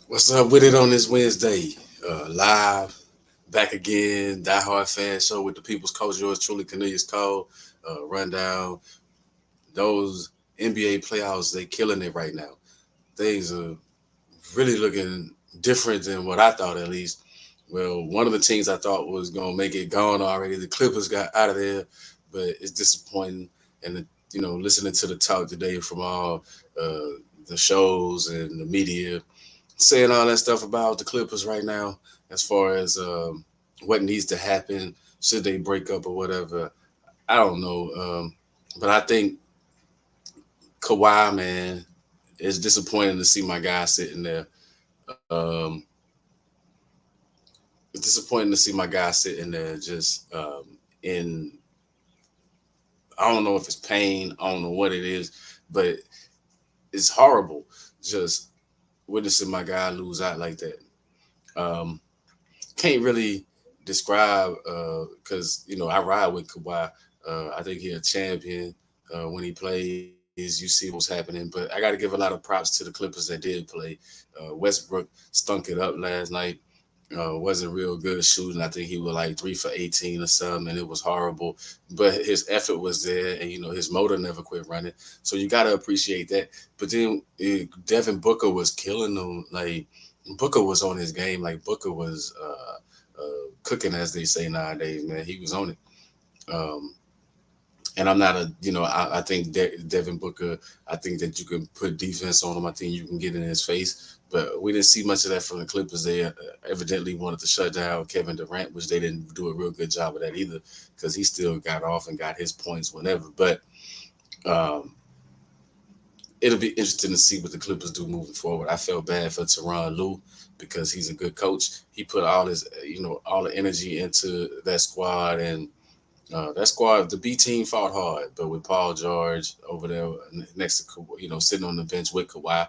What's up with it on this Wednesday? Live, back again, Diehardfan show with the people's coach, yours truly, Cornelius Cole. Rundown, those NBA playoffs, they killing it right now. Things are really looking different than what I thought, at least. Well, one of the teams I thought was going to make it gone already, the Clippers got out of there, but it's disappointing. And, listening to the talk today from all the shows and the media, saying all that stuff about the Clippers right now, as far as what needs to happen, should they break up or whatever. I don't know, but I think Kawhi, man, it's disappointing to see my guy sitting there. Um, it's disappointing to see my guy sitting there just in. I don't know if it's pain. I don't know what it is, but it's horrible. Just witnessing my guy lose out like that. Um, can't really describe because I ride with Kawhi. I think he's a champion when he plays. You see what's happening, but I got to give a lot of props to the Clippers that did play. Westbrook stunk it up last night. Wasn't real good shooting. I think he was like 3 for 18 or something, and it was horrible. But his effort was there, and his motor never quit running. So you got to appreciate that. But then Devin Booker was killing them. Like Booker was on his game. Like Booker was cooking, as they say nowadays. Man, he was on it. Um, and I'm not a, I think Devin Booker, I think that you can put defense on him. I think you can get in his face. But we didn't see much of that from the Clippers. They evidently wanted to shut down Kevin Durant, which they didn't do a real good job of that either, because he still got off and got his points whenever. But um, it'll be interesting to see what the Clippers do moving forward. I felt bad for Tyronn Lue because he's a good coach. He put all his, all the energy into that squad, and that squad, the B team fought hard, but with Paul George over there next to, sitting on the bench with Kawhi,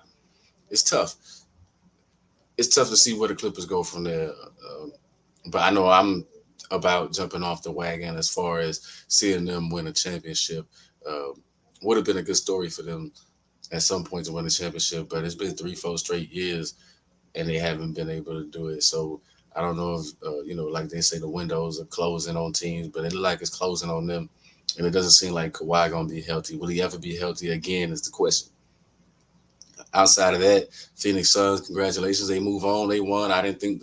it's tough. It's tough to see where the Clippers go from there. But I know I'm about jumping off the wagon as far as seeing them win a championship. Uh, would have been a good story for them at some point to win a championship, but it's been 3, 4 straight years and they haven't been able to do it. So I don't know if like they say, the windows are closing on teams, but it look like it's closing on them, and it doesn't seem like Kawhi gonna be healthy. Will he ever be healthy again? Is the question. Outside of that, Phoenix Suns, congratulations, they move on. They won. I didn't think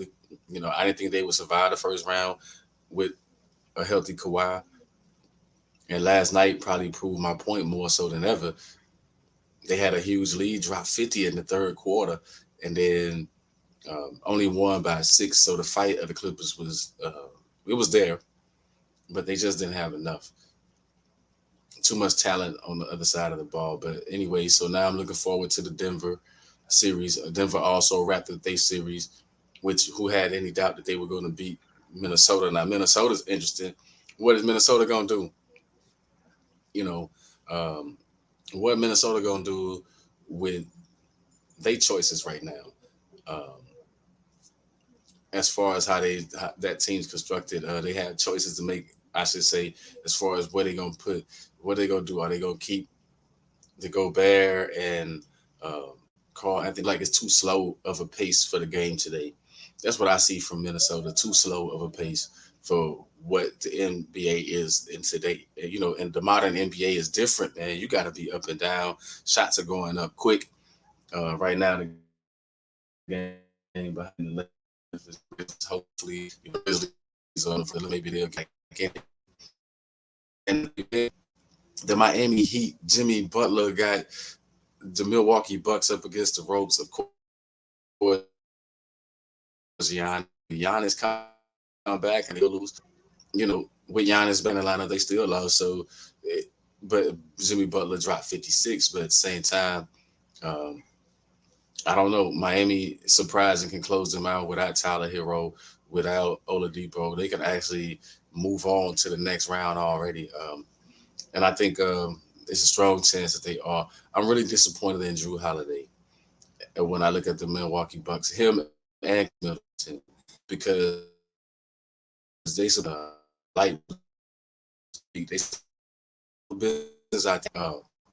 they would survive the first round with a healthy Kawhi. And last night probably proved my point more so than ever. They had a huge lead, dropped 50 in the third quarter, and then only won by 6. So the fight of the Clippers was it was there, but they just didn't have enough. Too much talent on the other side of the ball. But anyway, so now I'm looking forward to the Denver series. Denver also wrapped up their series, which who had any doubt that they were going to beat Minnesota? Now Minnesota's interesting. What is Minnesota going to do? You know, um, what Minnesota going to do with their choices right now? Um, as far as how that team's constructed, they have choices to make. I should say, as far as where they gonna put, what they gonna do. Are they gonna keep the Gobert and Carl Anthony? Like it's too slow of a pace for the game today. That's what I see from Minnesota. Too slow of a pace for what the NBA is in today. And the modern NBA is different, man. You got to be up and down. Shots are going up quick. Right now, the game behind the Memphis Grizzlies, hopefully, Grizzlies on the field. Maybe they'll get back in. And the Miami Heat, Jimmy Butler got the Milwaukee Bucks up against the ropes. Of course, Giannis come back and they'll lose. With Giannis back in the lineup, they still lost. So, but Jimmy Butler dropped 56. But at the same time, um, I don't know. Miami surprised and can close them out without Tyler Hero, without Oladipo. They can actually move on to the next round already. And I think it's a strong chance that they are. I'm really disappointed in Drew Holiday. And when I look at the Milwaukee Bucks, him and Middleton, because they light they business.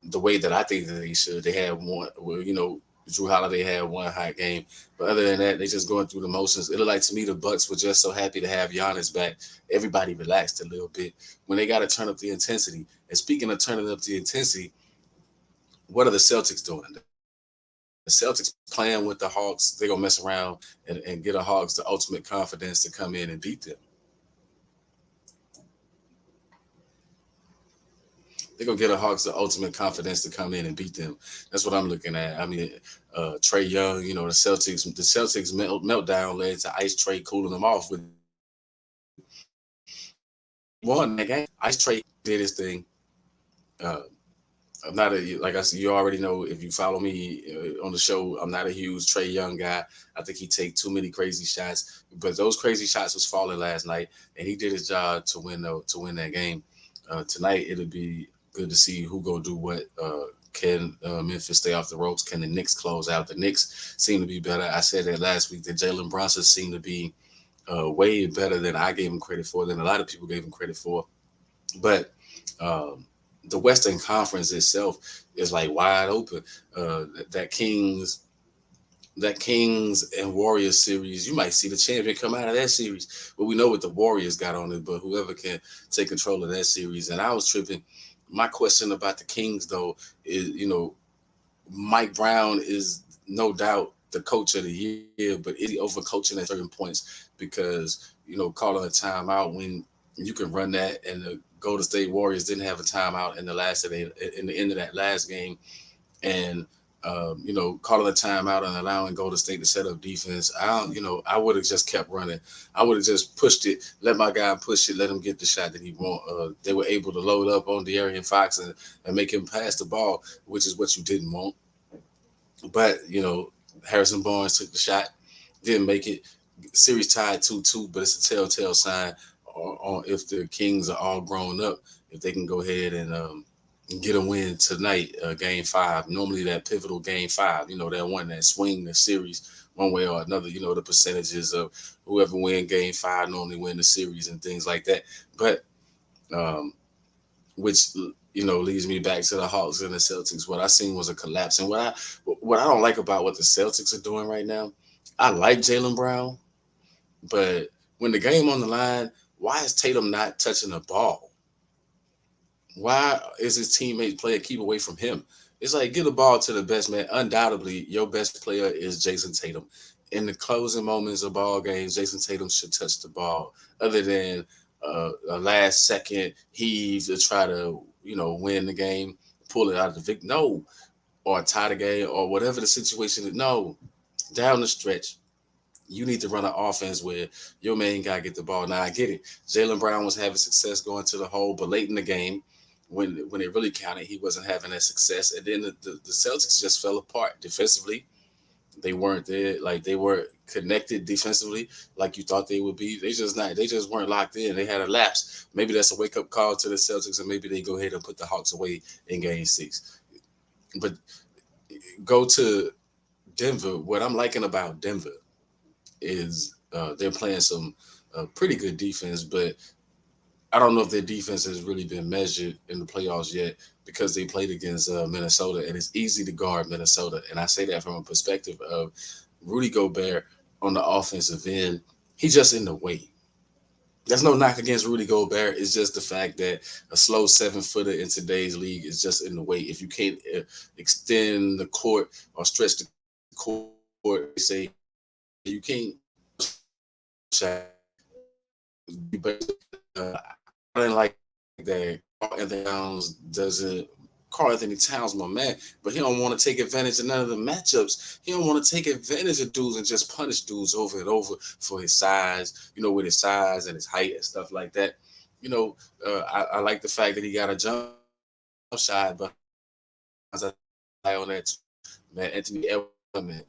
The way that I think that they should. They had one, well, Drew Holiday had one hot game, but other than that, they just going through the motions. It looked like to me the Bucks were just so happy to have Giannis back. Everybody relaxed a little bit when they got to turn up the intensity. And speaking of turning up the intensity, what are the Celtics doing? The Celtics playing with the Hawks. They're gonna mess around and get a Hawks the ultimate confidence to come in and beat them. They're gonna get a Hawks the ultimate confidence to come in and beat them. That's what I'm looking at. I mean, Trey Young, the Celtics meltdown led to Ice Trey cooling them off with won that game. Ice Trey did his thing. Uh, I'm not a like I said. You already know if you follow me on the show. I'm not a huge Trey Young guy. I think he take too many crazy shots, but those crazy shots was falling last night, and he did his job to win that game. Tonight it'll be good to see who gonna do what. Can Memphis stay off the ropes? Can the Knicks close out? The Knicks seem to be better. I said that last week that Jalen Brunson seemed to be way better than I gave him credit for, than a lot of people gave him credit for. But um, the Western Conference itself is like wide open. That Kings and Warriors series, you might see the champion come out of that series. But we know what the Warriors got on it, but whoever can take control of that series. And I was tripping. My question about the Kings, though, is Mike Brown is no doubt the coach of the year, but is he overcoaching at certain points? Because, calling a timeout when you can run that, and the Golden State Warriors didn't have a timeout in the end of that last game, and calling a timeout and allowing Golden State to set up defense. I would have just kept running. I would have just pushed it, let my guy push it, let him get the shot that he want. They were able to load up on De'Aaron Fox and make him pass the ball, which is what you didn't want. But Harrison Barnes took the shot, didn't make it. Series tied 2-2, but it's a telltale sign on if the Kings are all grown up, if they can go ahead and get a win tonight, game five. Normally that pivotal game five, that one that swing the series one way or another. The percentages of whoever win game five normally win the series and things like that. But um, which leads me back to the Hawks and the Celtics. What I seen was a collapse, and what I don't like about what the Celtics are doing right now. I like Jalen Brown, but when the game on the line, why is Tatum not touching the ball? Why is his teammate player keep away from him? It's like get the ball to the best man. Undoubtedly, your best player is Jason Tatum. In the closing moments of ball games, Jason Tatum should touch the ball. Other than a last second heave to try to win the game, pull it out of the victory. No, or tie the game or whatever the situation is. No, down the stretch, you need to run an offense where your main guy get the ball. Now I get it. Jalen Brown was having success going to the hole, but late in the game, when it really counted, he wasn't having that success. And then the Celtics just fell apart defensively. They weren't there, like they weren't connected defensively like you thought they would be. They just weren't locked in. They had a lapse. Maybe that's a wake up call to the Celtics, and maybe they go ahead and put the Hawks away in game six. But go to Denver. What I'm liking about Denver is they're playing some pretty good defense, but I don't know if their defense has really been measured in the playoffs yet because they played against Minnesota, and it's easy to guard Minnesota. And I say that from a perspective of Rudy Gobert on the offensive end. He's just in the way. There's no knock against Rudy Gobert. It's just the fact that a slow 7-footer in today's league is just in the way. If you can't extend the court or stretch the court, they say you can't shot. But I didn't like that Carl Anthony Towns doesn't. Carl Anthony Towns, my man, but he don't want to take advantage of none of the matchups. He don't want to take advantage of dudes and just punish dudes over and over for his size, with his size and his height and stuff like that. I like the fact that he got a jump shot, but I on that man, Anthony Edwards. Man,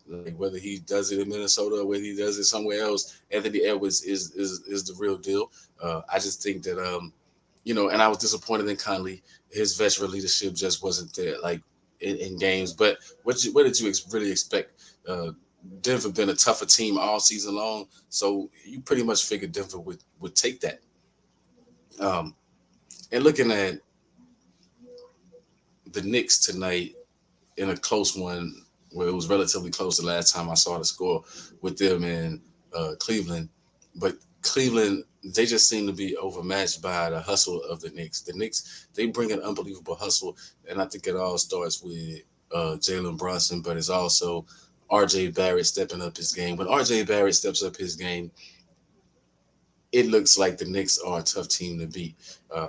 like whether he does it in Minnesota or whether he does it somewhere else, Anthony Edwards is the real deal. I just think that and I was disappointed in Conley. His veteran leadership just wasn't there, like in games. But what did you really expect? Denver been a tougher team all season long, so you pretty much figured Denver would take that. And looking at the Knicks tonight, in a close one where it was relatively close the last time I saw the score with them in Cleveland. But Cleveland, they just seem to be overmatched by the hustle of the Knicks. The Knicks, they bring an unbelievable hustle, and I think it all starts with Jalen Brunson, but it's also RJ Barrett stepping up his game. When RJ Barrett steps up his game, it looks like the Knicks are a tough team to beat.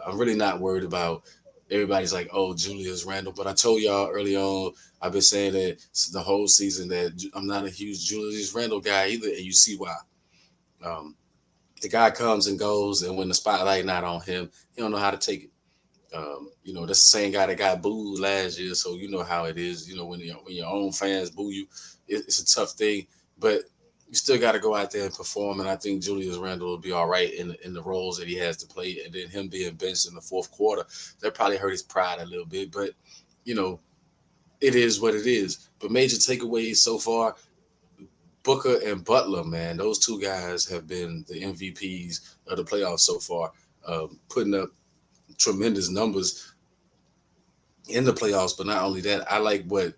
I'm really not worried about everybody's like, oh, Julius Randle. But I told y'all early on, I've been saying that the whole season that I'm not a huge Julius Randle guy either, and you see why. Um, the guy comes and goes, and when the spotlight not on him, he don't know how to take it. That's the same guy that got booed last year, so you know how it is. When your own fans boo you, it's a tough thing. But you still got to go out there and perform. And I think Julius Randle will be all right in the roles that he has to play. And then him being benched in the fourth quarter, that probably hurt his pride a little bit. But you know, it is what it is. But major takeaways so far: Booker and Butler, man, those two guys have been the MVPs of the playoffs so far, putting up tremendous numbers in the playoffs. But not only that, I like what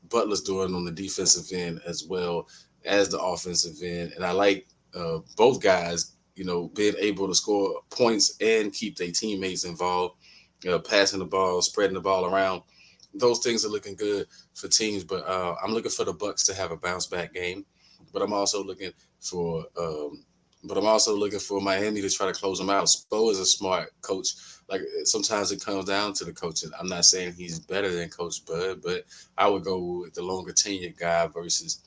Butler's doing on the defensive end as well as the offensive end, and I like both guys, being able to score points and keep their teammates involved, passing the ball, spreading the ball around. Those things are looking good for teams, but I'm looking for the Bucks to have a bounce back game. But I'm also looking for Miami to try to close them out. Spo is a smart coach. Like sometimes it comes down to the coaching. I'm not saying he's better than Coach Bud, but I would go with the longer tenure guy versus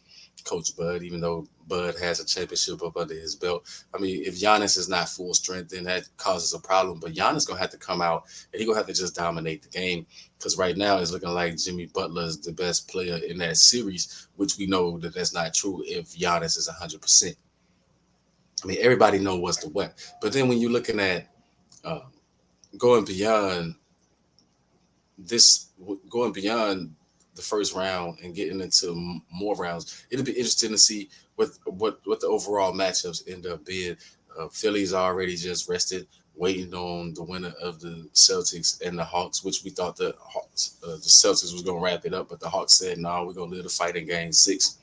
Coach Bud, even though Bud has a championship up under his belt. I mean, if Giannis is not full strength, then that causes a problem. But Giannis gonna have to come out and he gonna have to just dominate the game because right now it's looking like Jimmy Butler is the best player in that series, which we know that that's not true if Giannis is 100%. I mean, everybody know what's the what. But then when you're looking at uh, going beyond this, going beyond the first round and getting into more rounds, it'll be interesting to see what the overall matchups end up being. Philly's already just rested, waiting on the winner of the Celtics and the Hawks, which we thought the Celtics was going to wrap it up, but the Hawks said, "No, we're going to live the fight in Game 6."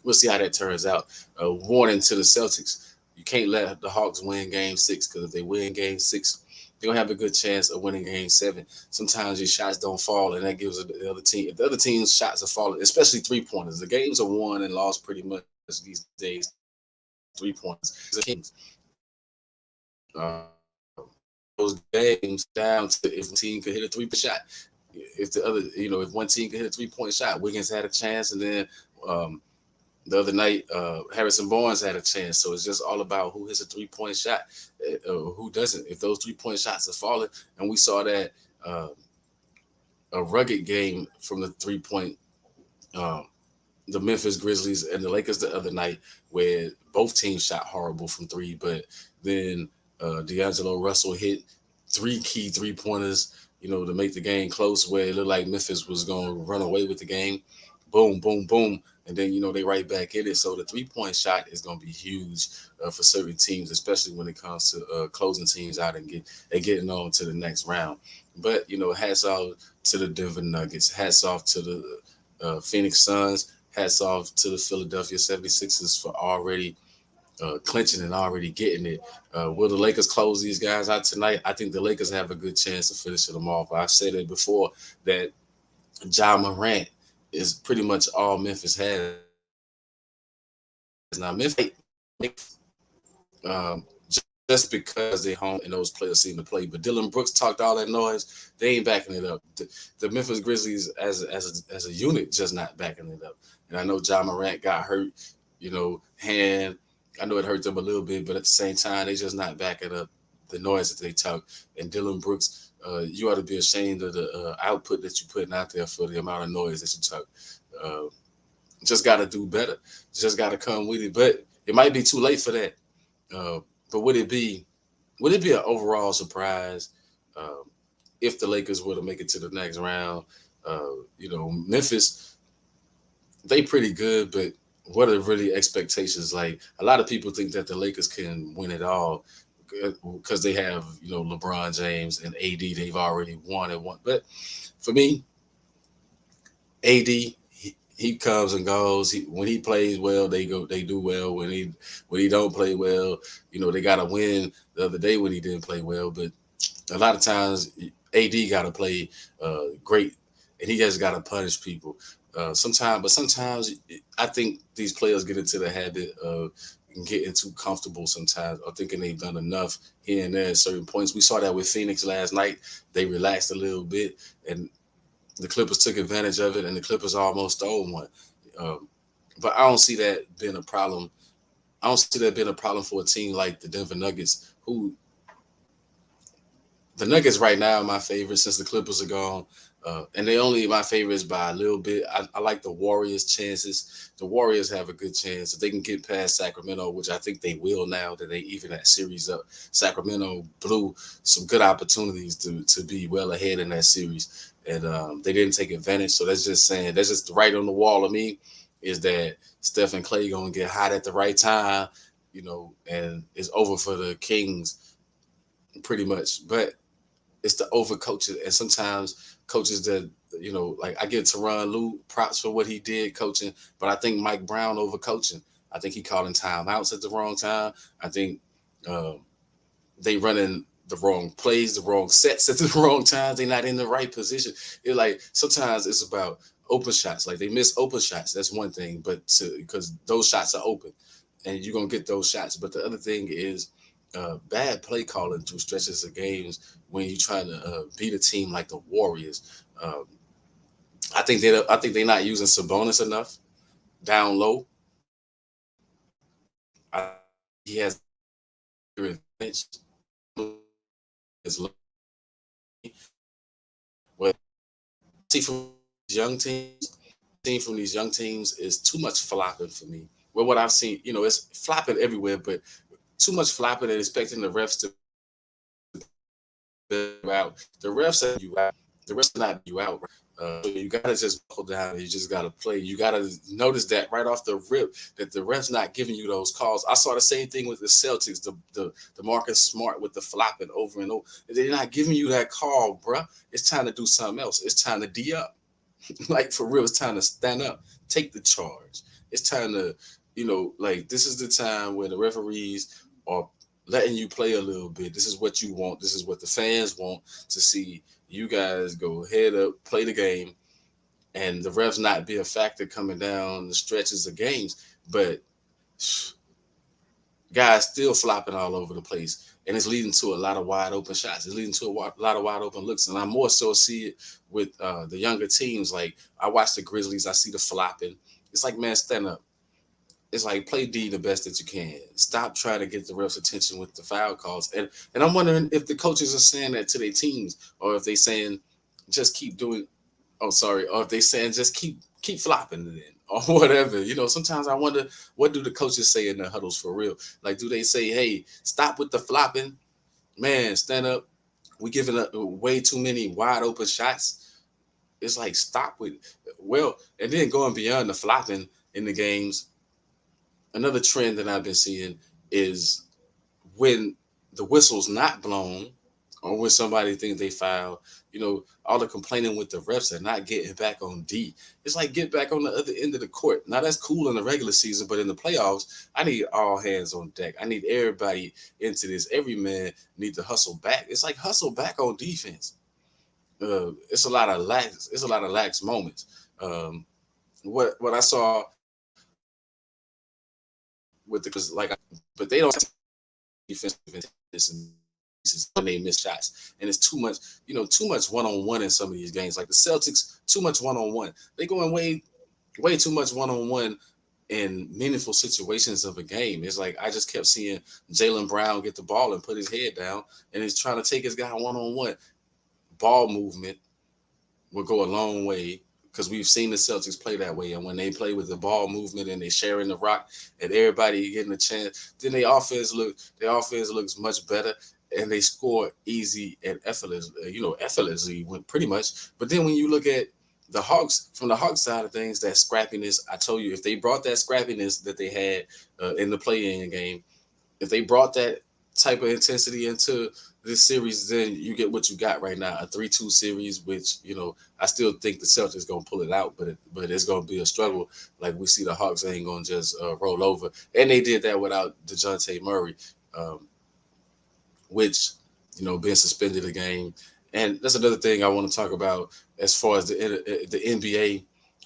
We'll see how that turns out. Warning to the Celtics: you can't let the Hawks win Game 6 because if they win Game 6, they're gonna have a good chance of winning Game 7. Sometimes your shots don't fall, and that gives the other team. If the other team's shots are falling, especially 3 pointers, the games are won and lost pretty much these days. 3 pointers, the Kings. Those games down to if one team could hit a 3-point shot. If the other, if one team could hit a 3-point shot, Wiggins had a chance, and then the other night, Harrison Barnes had a chance. So it's just all about who hits a 3-point shot, who doesn't. If those 3-point shots are falling, and we saw that a rugged game from the 3-point, um, the Memphis Grizzlies and the Lakers the other night, where both teams shot horrible from three, but then D'Angelo Russell hit three key 3-pointers, to make the game close, where it looked like Memphis was going to run away with the game. Boom, boom, boom. And then, they right back in it. So the 3-point shot is going to be huge for certain teams, especially when it comes to closing teams out and getting on to the next round. But, hats off to the Denver Nuggets. Hats off to the Phoenix Suns. Hats off to the Philadelphia 76ers for already clinching and already getting it. Will the Lakers close these guys out tonight? I think the Lakers have a good chance of finishing them off. I've said it before that Ja Morant is pretty much all Memphis has. Now, um, just because they're home and those players seem to play. But Dylan Brooks talked all that noise. They ain't backing it up. The Memphis Grizzlies as a unit just not backing it up. And I know Ja Morant got hurt, hand. I know it hurt them a little bit, but at the same time, they just not backing up the noise that they talk. And Dylan Brooks, you ought to be ashamed of the output that you're putting out there for the amount of noise that you talk. Uh, just got to do better. Just got to come with it. But it might be too late for that. Uh, but would it be an overall surprise um, if the Lakers were to make it to the next round? Memphis, they pretty good, but what are really expectations? Like a lot of people think that the Lakers can win it all because they have LeBron James and AD. They've already won and won. But for me, AD, he comes and goes. When he plays well, they do well. When he don't play well, they got to win. The other day when he didn't play well, but a lot of times AD got to play great, and he just got to punish people. Sometimes I think these players get into the habit of getting too comfortable sometimes, or thinking they've done enough here and there at certain points. We saw that with Phoenix last night. They relaxed a little bit, and the Clippers took advantage of it, and the Clippers almost stole one. Um, but I don't see that being a problem. I don't see that being a problem for a team like the Denver Nuggets, who the Nuggets right now are my favorite since the Clippers are gone. And they only my favorites by a little bit. I like the Warriors' chances. The Warriors have a good chance if they can get past Sacramento, which I think they will now that they even that series up. Sacramento blew some good opportunities to be well ahead in that series, and they didn't take advantage. So that's just saying that's just right on the wall of me is that Steph and Clay gonna get hot at the right time, and it's over for the Kings pretty much. But it's the over coaches, and sometimes coaches that like I give Teron Lue props for what he did coaching, but I think Mike Brown over coaching. I think he calling timeouts at the wrong time. I think uh, they running the wrong plays, the wrong sets at the wrong times. They're not in the right position. It like sometimes it's about open shots. Like they miss open shots. That's one thing, but because those shots are open, and you're gonna get those shots. But the other thing is bad play calling through stretches of games when you're trying to beat a team like the Warriors. I think they're not using Sabonis enough down low. I think he has advantage as low. What I see from these young teams, seen from these young teams is too much flopping for me. Well, what I've seen, it's flopping everywhere, but too much flopping and expecting the refs to bail out. The refs are you out. The refs are not you out. Right? So you gotta just buckle down. You just gotta play. You gotta notice that right off the rip that the refs not giving you those calls. I saw the same thing with the Celtics. The Marcus Smart with the flopping over and over. They're not giving you that call, bruh. It's time to do something else. It's time to D up. Like for real, it's time to stand up, take the charge. It's time to, like this is the time where the referees are letting you play a little bit. This is what you want. This is what the fans want to see you guys go head up, play the game, and the refs not be a factor coming down the stretches of games. But guys still flopping all over the place, and it's leading to a lot of wide open shots. It's leading to lot of wide open looks, and I more so see it with the younger teams. Like I watch the Grizzlies, I see the flopping. It's like, man, stand up. It's like play D the best that you can. Stop trying to get the refs' attention with the foul calls. And I'm wondering if the coaches are saying that to their teams, or if they saying just keep doing. Oh, sorry. Or if they saying just keep flopping it in or whatever. Sometimes I wonder what do the coaches say in the huddles for real. Like, do they say, "Hey, stop with the flopping, man, stand up. We giving up way too many wide open shots." It's like stop with. Well, and then going beyond the flopping in the games, another trend that I've been seeing is when the whistle's not blown or when somebody thinks they foul, all the complaining with the refs and not getting back on D. It's like get back on the other end of the court. Now that's cool in the regular season, but in the playoffs, I need all hands on deck. I need everybody into this. Every man need to hustle back. It's like hustle back on defense. It's a lot of lax. It's a lot of lax moments. What I saw with the but they don't defensive when they miss shots, and it's too much, too much one on one in some of these games. Like the Celtics, too much one on one. They going way too much one on one in meaningful situations of a game. It's like I just kept seeing Jaylen Brown get the ball and put his head down, and he's trying to take his guy one on one. Ball movement will go a long way because we've seen the Celtics play that way. And when they play with the ball movement and they sharing the rock and everybody getting a chance, then their offense looks much better and they score easy and effortlessly pretty much. But then when you look at the Hawks, from the Hawks side of things, that scrappiness, I told you, if they brought that scrappiness that they had in the play-in game, if they brought that type of intensity into this series, then you get what you got right now, a 3-2 series, which, I still think the Celtics going to pull it out, but it's going to be a struggle. Like we see the Hawks ain't going to just roll over. And they did that without DeJounte Murray, um, which, being suspended a game. And that's another thing I want to talk about as far as the NBA.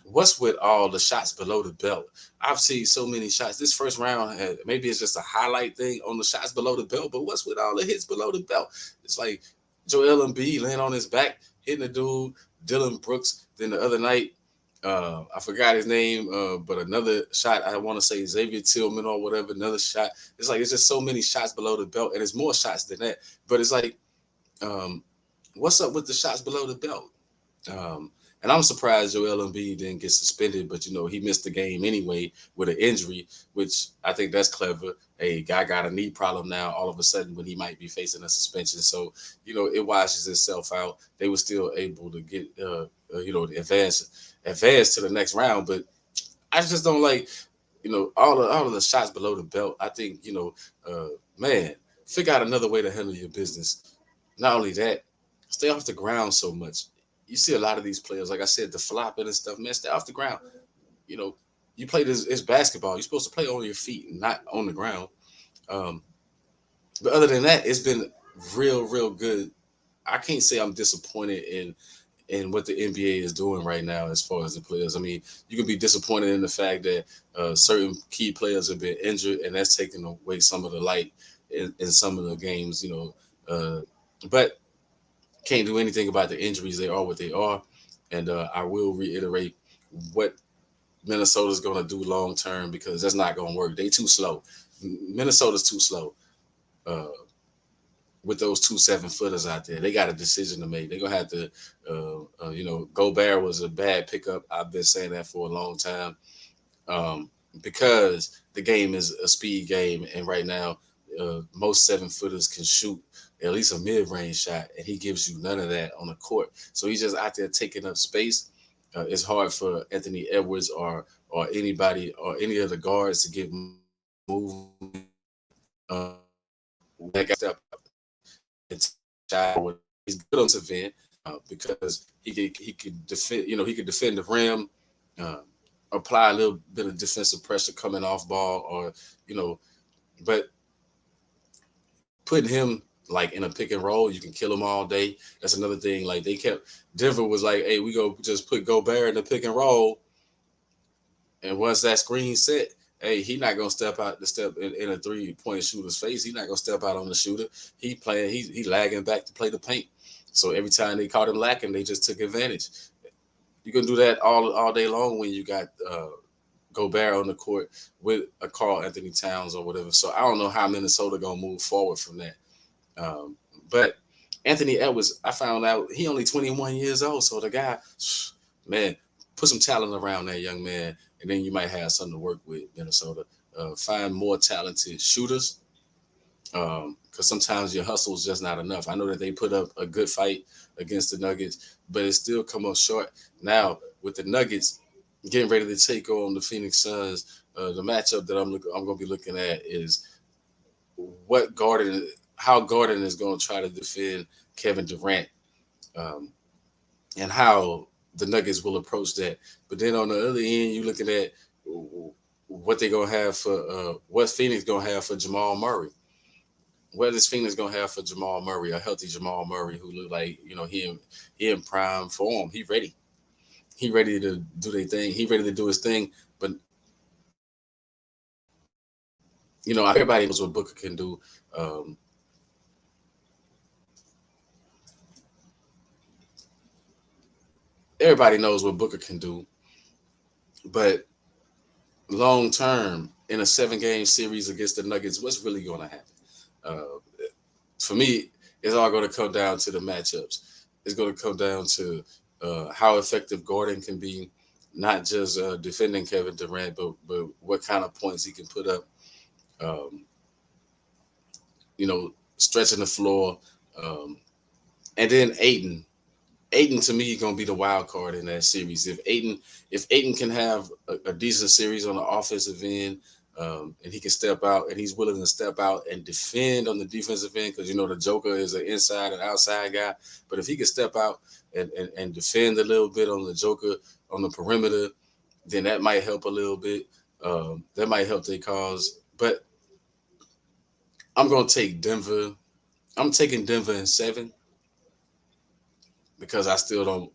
What's with all the shots below the belt? I've seen so many shots. This first round, maybe it's just a highlight thing on the shots below the belt, but what's with all the hits below the belt? It's like Joel Embiid laying on his back, hitting a dude, Dylan Brooks. Then the other night, I forgot his name, but another shot, I want to say Xavier Tillman or whatever, another shot. It's like, it's just so many shots below the belt, and it's more shots than that. But it's like, um, what's up with the shots below the belt? Um, and I'm surprised Joel Embiid didn't get suspended, but he missed the game anyway with an injury, which I think that's clever. A guy got a knee problem now, all of a sudden when he might be facing a suspension. So it washes itself out. They were still able to get advance to the next round, but I just don't like all of the shots below the belt. I think man, figure out another way to handle your business. Not only that, stay off the ground so much. You see a lot of these players, like I said, the flopping and stuff, man, stay off the ground. You know, you play this, it's basketball. You're supposed to play on your feet, not on the ground. Um, but other than that, it's been real good. I can't say I'm disappointed in what the NBA is doing right now as far as the players. I mean, you can be disappointed in the fact that certain key players have been injured, and that's taking away some of the light in some of the games. But can't do anything about the injuries. They are what they are, and I will reiterate what Minnesota's going to do long term, because that's not going to work. They too slow. Minnesota's too slow. Uh, with those 2 7-footers out there, they got a decision to make. They're gonna have to, Gobert was a bad pickup. I've been saying that for a long time, because the game is a speed game, and right now, most 7-footers can shoot at least a mid-range shot, and he gives you none of that on the court. So he's just out there taking up space. It's hard for Anthony Edwards or anybody or any of the guards to get movement. That guy step shot. He's good on defense end, because he could defend. He could defend the rim, uh, apply a little bit of defensive pressure coming off ball, or you know, but putting him like in a pick and roll, you can kill him all day. That's another thing. Like they kept Denver was like, hey, we go just put Gobert in the pick and roll, and once that screen set, hey, he not gonna step out the step in a 3-point shooter's face. He not gonna step out on the shooter. He playing. He lagging back to play the paint. So every time they caught him lacking, they just took advantage. You can do that all day long when you got Gobert on the court with a Carl Anthony Towns or whatever. So I don't know how Minnesota gonna move forward from that. But Anthony Edwards, I found out he only 21 years old. So the guy, man, put some talent around that young man, and then you might have something to work with, Minnesota. Find more talented shooters, because sometimes your hustle is just not enough. I know that they put up a good fight against the Nuggets, but it still come up short. Now with the Nuggets getting ready to take on the Phoenix Suns, the matchup that I'm going to be looking at is what Garden, how Garden is going to try to defend Kevin Durant, um, and how the Nuggets will approach that. But then on the other end, you looking at what they gonna have for what Phoenix gonna have for Jamal Murray. What is Phoenix gonna have for Jamal Murray? A healthy Jamal Murray who look like he in prime form. He ready. He ready to do their thing. He ready to do his thing. But everybody knows what Booker can do. Um, everybody knows what Booker can do. But long term, in a 7-game series against the Nuggets, what's really going to happen? Uh, for me, it's all going to come down to the matchups. It's going to come down to how effective Gordon can be, not just defending Kevin Durant, but what kind of points he can put up. Um, Stretching the floor, um, and then Aiden. Aiden to me gonna be the wild card in that series. If Aiden can have a decent series on the offensive end, and he can step out, and he's willing to step out and defend on the defensive end because the Joker is an inside and outside guy. But if he can step out and defend a little bit on the Joker on the perimeter, then that might help a little bit. That might help their cause. But I'm gonna take Denver. I'm taking Denver in 7 because I still don't,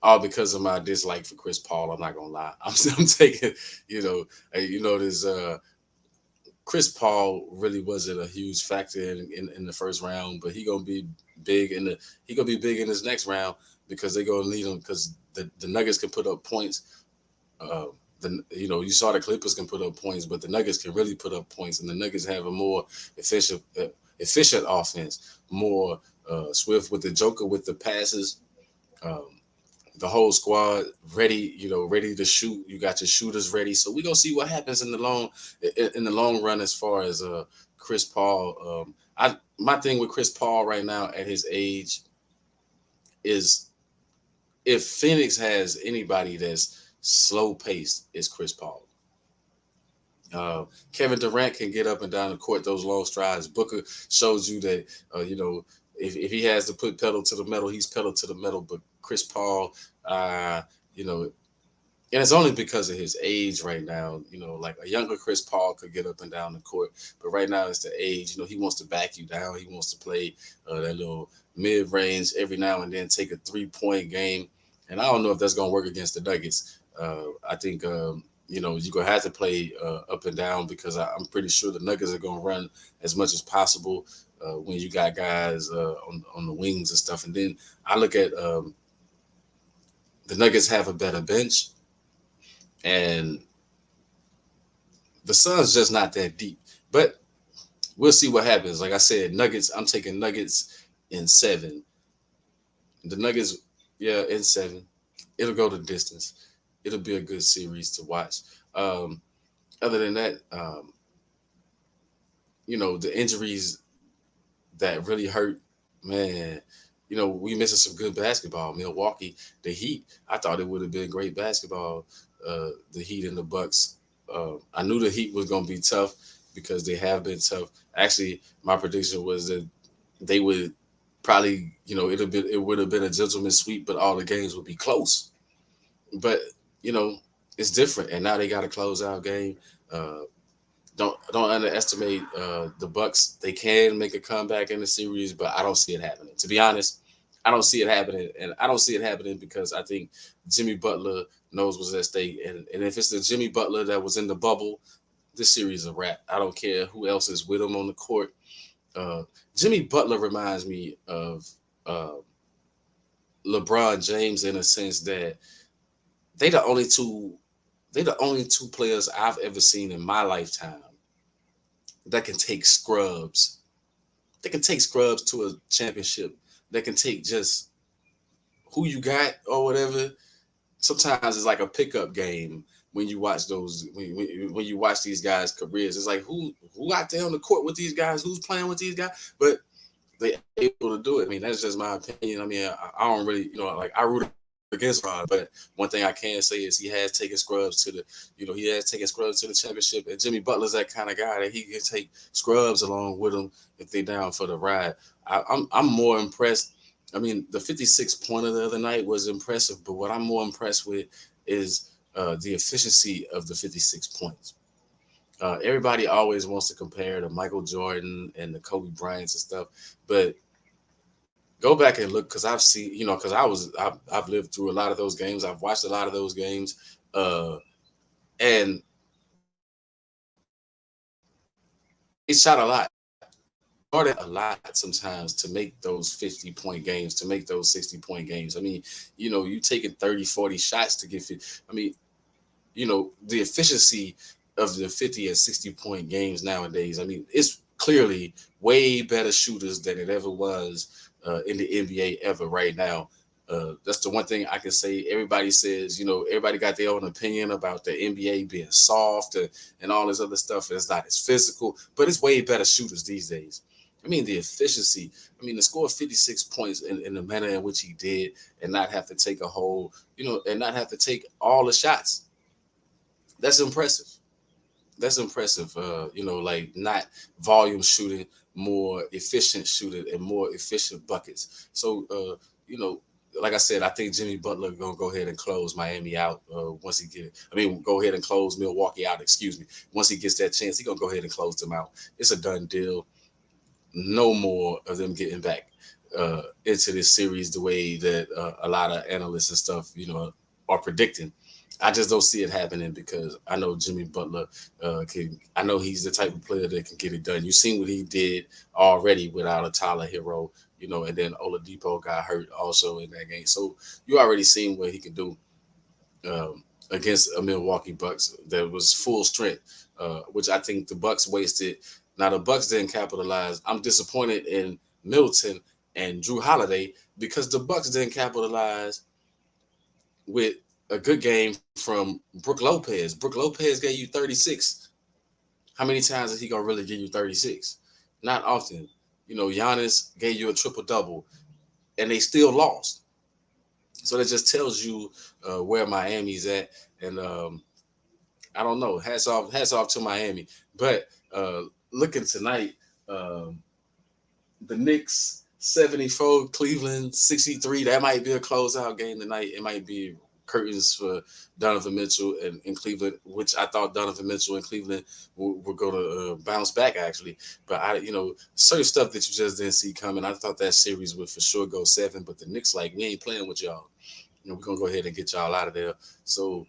all because of my dislike for Chris Paul. I'm not gonna lie. I'm taking, this Chris Paul really wasn't a huge factor in the first round, but he gonna be big in this next round because they're gonna need him because the Nuggets can put up points. You saw the Clippers can put up points, but the Nuggets can really put up points, and the Nuggets have a more efficient offense, more swift with the Joker with the passes. Um, the whole squad ready to shoot. You got your shooters ready. So we gonna see what happens in the long run as far as Chris Paul. My thing with Chris Paul right now at his age is if Phoenix has anybody that's slow paced, it's Chris Paul. Kevin Durant can get up and down the court those long strides. Booker shows you that if he has to put pedal to the metal, he's pedal to the metal. But Chris Paul, uh, you know, and it's only because of his age right now. Like a younger Chris Paul could get up and down the court, but right now it's the age. He wants to back you down. He wants to play that little mid range every now and then, take a 3-point game. And I don't know if that's gonna work against the Nuggets. I think you're gonna have to play up and down because I'm pretty sure the Nuggets are gonna run as much as possible when you got guys on the wings and stuff. And then I look at the Nuggets have a better bench, and the Suns just not that deep. But we'll see what happens. Like I said, Nuggets. I'm taking Nuggets in 7. The Nuggets, yeah, in 7. It'll go the distance. It'll be a good series to watch. Um, Other than that, the injuries that really hurt, man. We missing some good basketball. Milwaukee, the Heat. I thought it would have been great basketball. The Heat and the Bucks. I knew the Heat was going to be tough because they have been tough. Actually, my prediction was that they would probably, it would have been a gentleman's sweep, but all the games would be close. But you know, it's different, and now they got a closeout game. Uh, don't underestimate the Bucks. They can make a comeback in the series, but I don't see it happening. To be honest, I don't see it happening, and I don't see it happening because I think Jimmy Butler knows what's at stake, and if it's the Jimmy Butler that was in the bubble, this series is a wrap. I don't care who else is with him on the court. Uh, Jimmy Butler reminds me of uh, LeBron James in a sense that they the only two they the only two players I've ever seen in my lifetime that can take scrubs. They can take scrubs to a championship. They can take just who you got or whatever. Sometimes it's like a pickup game when you watch when you watch these guys' careers. It's like who out there on the court with these guys, who's playing with these guys, but they able to do it. I mean, that's just my opinion. I mean, I don't really, like I root against Ron, but one thing I can say is he has taken scrubs to the championship, and Jimmy Butler's that kind of guy that he can take scrubs along with him if they down for the ride. I'm more impressed. I mean, the 56 pointer the other night was impressive, but what I'm more impressed with is the efficiency of the 56 points. Everybody always wants to compare to Michael Jordan and the Kobe Bryants and stuff, but go back and look because I've seen, because I've lived through a lot of those games. I've watched a lot of those games, and he shot a lot. Started a lot sometimes to make those 50-point games, to make those 60-point games. I mean, you taking 30, 40 shots to get 50. I mean, the efficiency of the 50 and 60-point games nowadays. I mean, it's clearly way better shooters than it ever was in the NBA ever right now. That's the one thing I can say. Everybody says, everybody got their own opinion about the NBA being soft and all this other stuff. And it's not as physical, but it's way better shooters these days. I mean, the efficiency. I mean, to score 56 points in the manner in which he did and not have to take a whole, and not have to take all the shots. That's impressive. that's impressive. Like not volume shooting, more efficient shooting and more efficient buckets. So, like I said, I think Jimmy Butler gonna go ahead and close Miami out once he get it. I mean, go ahead and close Milwaukee out. Excuse me. Once he gets that chance, he gonna go ahead and close them out. It's a done deal. No more of them getting back into this series the way that a lot of analysts and stuff, are predicting. I just don't see it happening because I know Jimmy Butler can. I know he's the type of player that can get it done. You've seen what he did already without a Tyler Hero, and then Oladipo got hurt also in that game. So you already seen what he can do against a Milwaukee Bucks that was full strength, which I think the Bucks wasted. Now the Bucks didn't capitalize. I'm disappointed in Milton and Drew Holiday because the Bucks didn't capitalize with a good game from Brook Lopez. Brook Lopez gave you 36. How many times is he gonna really give you 36? Not often. Giannis gave you a triple double, and they still lost. So that just tells you where Miami's at, and I don't know. Hats off to Miami. But looking tonight, the Knicks 74, Cleveland 63. That might be a closeout game tonight. It might be curtains for Donovan Mitchell and Cleveland, which I thought Donovan Mitchell and Cleveland were going to bounce back actually. But certain stuff that you just didn't see coming. I thought that series would for sure go 7, but the Knicks like we ain't playing with y'all. We're gonna go ahead and get y'all out of there. So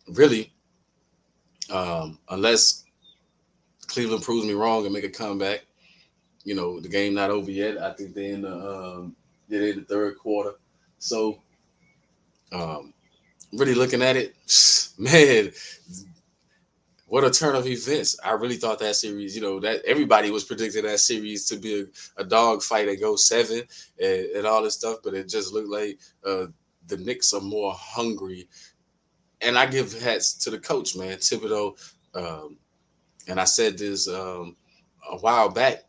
really, unless Cleveland proves me wrong and make a comeback, the game not over yet. I think they're in the third quarter. So um, really looking at it, man, what a turn of events. I really thought that series, that everybody was predicting that series to be a dog fight and go 7 and all this stuff, but it just looked like the Knicks are more hungry. And I give hats to the coach, man, Thibodeau. Um, and I said this a while back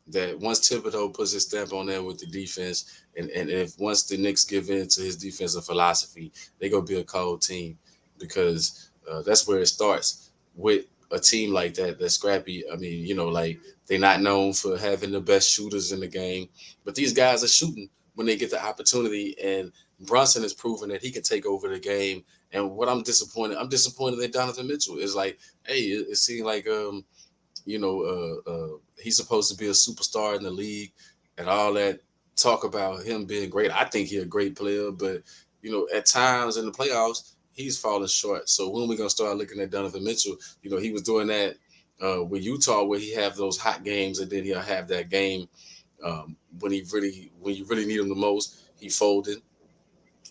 that once Thibodeau puts his stamp on there with the defense, and if once the Knicks give in to his defensive philosophy, they gonna be a cold team because that's where it starts with a team like that that's scrappy. I mean, like they're not known for having the best shooters in the game, but these guys are shooting when they get the opportunity, and Brunson has proven that he can take over the game. And what I'm disappointed that Donovan Mitchell is like, hey, it seemed like he's supposed to be a superstar in the league and all that talk about him being great. I think he's a great player, but at times in the playoffs, he's falling short. So when we gonna start looking at Donovan Mitchell? He was doing that with Utah where he have those hot games and then he'll have that game when you really need him the most, he folded.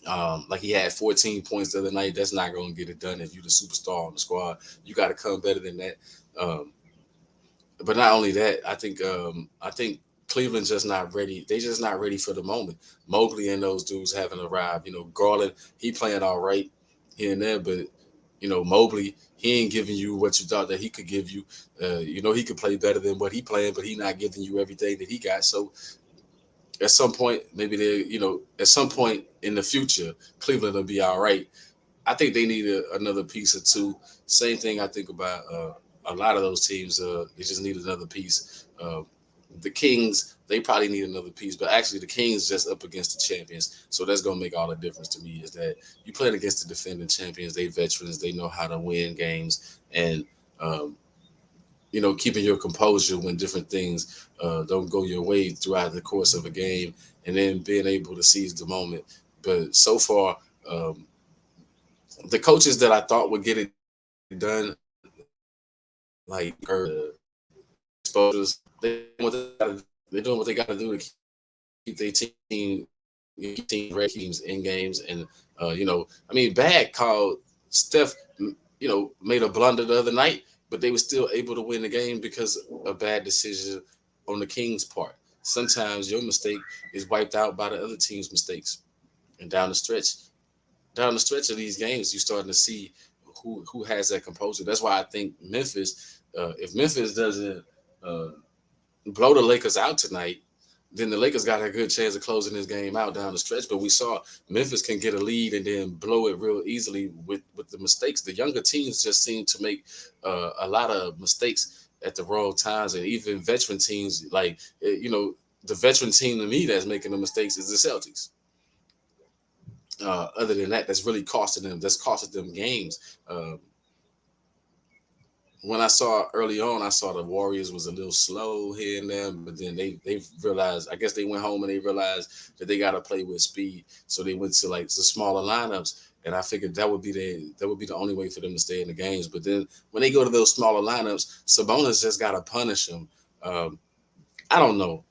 Like he had 14 points the other night. That's not going to get it done if you're the superstar on the squad. You got to come better than that. Um, but not only that, I think Cleveland's just not ready. They just not ready for the moment. Mobley and those dudes haven't arrived. Garland, he playing all right here and there, but Mobley, he ain't giving you what you thought that he could give you. He could play better than what he playing, but he not giving you everything that he got. So at some point, maybe at some point in the future, Cleveland will be all right. I think they need another piece or two. Same thing I think about a lot of those teams. They just need another piece. The Kings, they probably need another piece, but actually the Kings just up against the champions. So that's gonna make all the difference to me is that you playing against the defending champions. They veterans. They know how to win games, and um, keeping your composure when different things don't go your way throughout the course of a game, and then being able to seize the moment. But so far, the coaches that I thought would get it done, like exposures, they're doing what they got to do to keep their team, red teams in games. And Bag called Steph, made a blunder the other night, but they were still able to win the game because of bad decision on the Kings' part. Sometimes your mistake is wiped out by the other team's mistakes. And down the stretch of these games, you're starting to see who has that composure. That's why I think Memphis, if Memphis doesn't uh, blow the Lakers out tonight, then the Lakers got a good chance of closing this game out down the stretch. But we saw Memphis can get a lead and then blow it real easily with the mistakes. The younger teams just seem to make a lot of mistakes at the wrong times, and even veteran teams like the veteran team to me that's making the mistakes is the Celtics. Other than that, that's really costing them. That's costing them games. When I saw early on, I saw the Warriors was a little slow here and there, but then they realized. I guess they went home and they realized that they got to play with speed, so they went to like the smaller lineups. And I figured that would be the only way for them to stay in the games. But then when they go to those smaller lineups, Sabonis just got to punish them. Um, I don't know.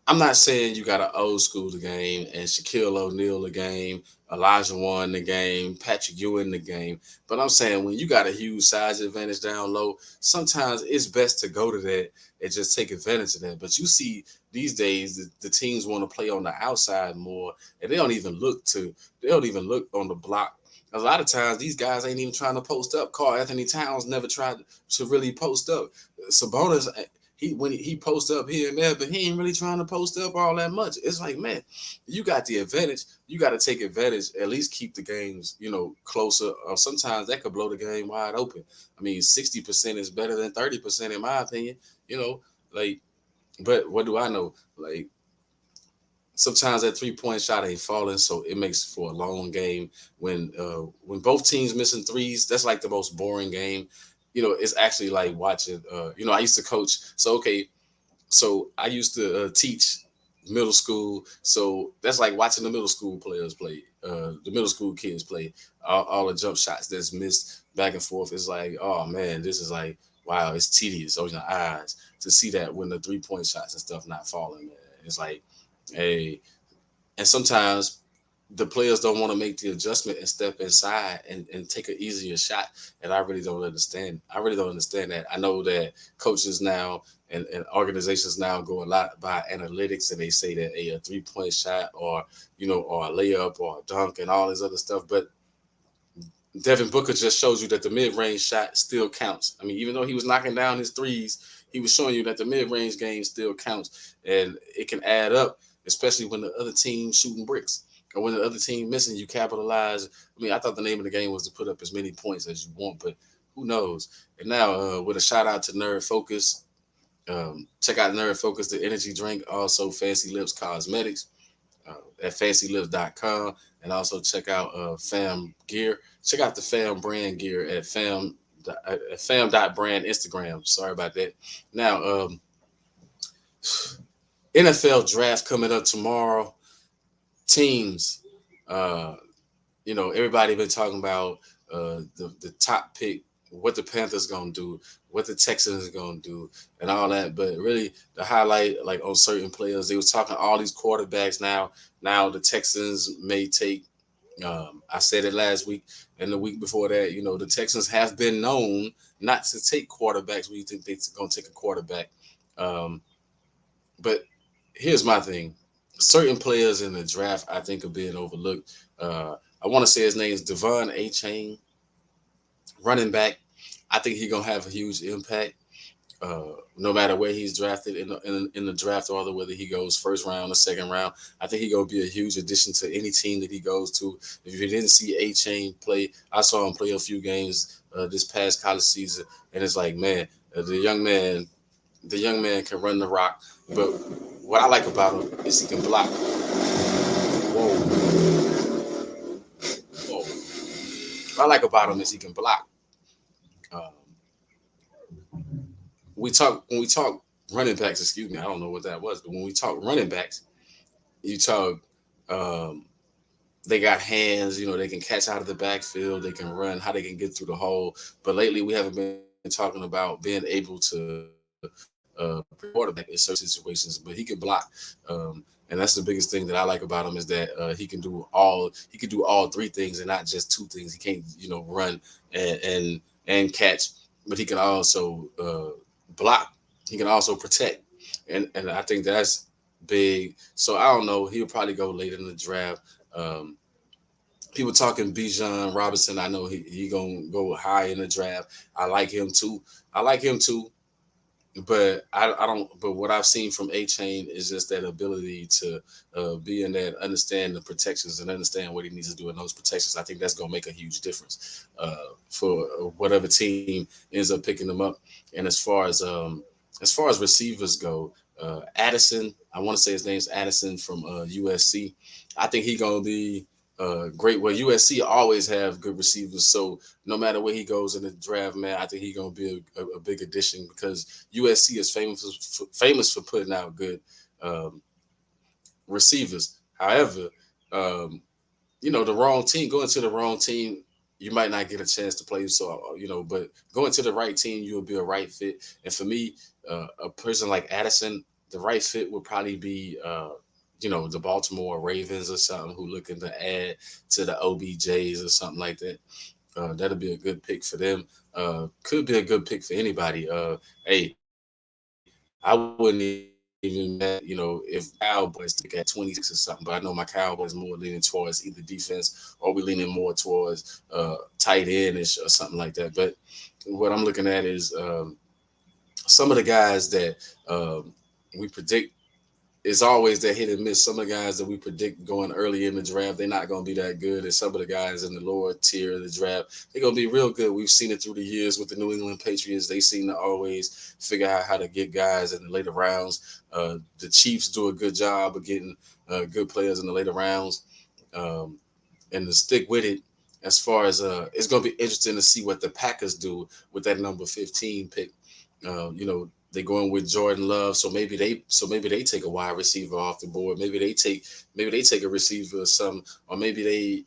I'm not saying you got to old school the game and Shaquille O'Neal the game, Elijah Warren the game, Patrick Ewing the game. But I'm saying when you got a huge size advantage down low, sometimes it's best to go to that and just take advantage of that. But you see these days the teams want to play on the outside more, and they don't even look on the block. A lot of times these guys ain't even trying to post up. Karl Anthony Towns never tried to really post up. Sabonis, when he posts up here and there, but he ain't really trying to post up all that much. It's like, man, you got the advantage. You got to take advantage. At least keep the games, closer. Or sometimes that could blow the game wide open. I mean, 60% is better than 30% in my opinion. Like, but what do I know? Like, sometimes that 3-point shot ain't falling, so it makes for a long game. When both teams missing threes, that's like the most boring game. It's actually like watching. I used to coach. So okay, so I used to teach middle school. So that's like watching the middle school players play, the middle school kids play. All the jump shots that's missed back and forth. It's like, oh man, this is like, wow, it's tedious on your eyes to see that when the 3-point shots and stuff not falling. Man. It's like, hey, and sometimes the players don't want to make the adjustment and step inside and take an easier shot. And I really don't understand. I really don't understand that. I know that coaches now and organizations now go a lot by analytics, and they say that a 3-point shot or a layup or a dunk and all this other stuff. But Devin Booker just shows you that the mid-range shot still counts. I mean, even though he was knocking down his threes, he was showing you that the mid-range game still counts, and it can add up, especially when the other team shooting bricks or when the other team missing. You capitalize. I mean, I thought the name of the game was to put up as many points as you want, but who knows? And now, with a shout out to Nerd Focus, check out Nerd Focus, the energy drink. Also, Fancy Lips Cosmetics at fancylips.com, and also check out Fam Gear. Check out the Fam brand gear at fam.brand Instagram. Sorry about that. Now, NFL draft coming up tomorrow. Teams, everybody been talking about the top pick, what the Panthers gonna do, what the Texans gonna do, and all that. But really, the highlight, like on certain players, they was talking all these quarterbacks now. Now the Texans may take. I said it last week and the week before that. The Texans have been known not to take quarterbacks when you think they're gonna take a quarterback. But here's my thing: certain players in the draft I think are being overlooked. I want to say his name is Devon A-Chain, running back. I think he's gonna have a huge impact. No matter where he's drafted in the draft order, whether he goes first round or second round, I think he's gonna be a huge addition to any team that he goes to. If you didn't see A-Chain play, I saw him play a few games this past college season, and it's like, man, the young man can run the rock. But what I like about him is he can block. Whoa, whoa. What I like about him is he can block. Um, when we talk running backs, excuse me, I don't know what that was, but when we talk running backs, you talk um, they got hands, they can catch out of the backfield, they can run, how they can get through the hole. But lately we haven't been talking about being able to quarterback in certain situations, but he can block. And that's the biggest thing that I like about him is that he can do all three things and not just two things. He can't, run and catch, but he can also block. He can also protect, and I think that's big. So I don't know. He'll probably go later in the draft. Um, People talking Bijan Robinson. I know he gonna go high in the draft. I like him too. I like him too. but I don't. But what I've seen from A Chain is just that ability to be in that, understand the protections and understand what he needs to do in those protections. I think that's gonna make a huge difference for whatever team ends up picking them up. And as far as receivers go, Addison, I want to say his name's Addison from USC. I think he gonna be great. Well, USC always have good receivers, so no matter where he goes in the draft, man, I think he's gonna be a big addition because USC is famous for putting out good um, receivers. However, um, the wrong team, going to the wrong team, you might not get a chance to play. So, but going to the right team, you'll be a right fit. And for me, a person like Addison, the right fit would probably be, the Baltimore Ravens or something who looking to add to the OBJs or something like that. That'll be a good pick for them. Could be a good pick for anybody. Hey, I wouldn't even mad, if Cowboys took at 26 or something, but I know my Cowboys more leaning towards either defense or we leaning more towards tight endish or something like that. But what I'm looking at is some of the guys that we predict, it's always that hit and miss. Some of the guys that we predict going early in the draft, they're not going to be that good. And some of the guys in the lower tier of the draft, they're going to be real good. We've seen it through the years with the New England Patriots. They seem to always figure out how to get guys in the later rounds. The Chiefs do a good job of getting good players in the later rounds. Um, and to stick with it, as far as it's going to be interesting to see what the Packers do with that number 15 pick. They're going with Jordan Love, so maybe they take a wide receiver off the board. Maybe they take a receiver or some, or maybe they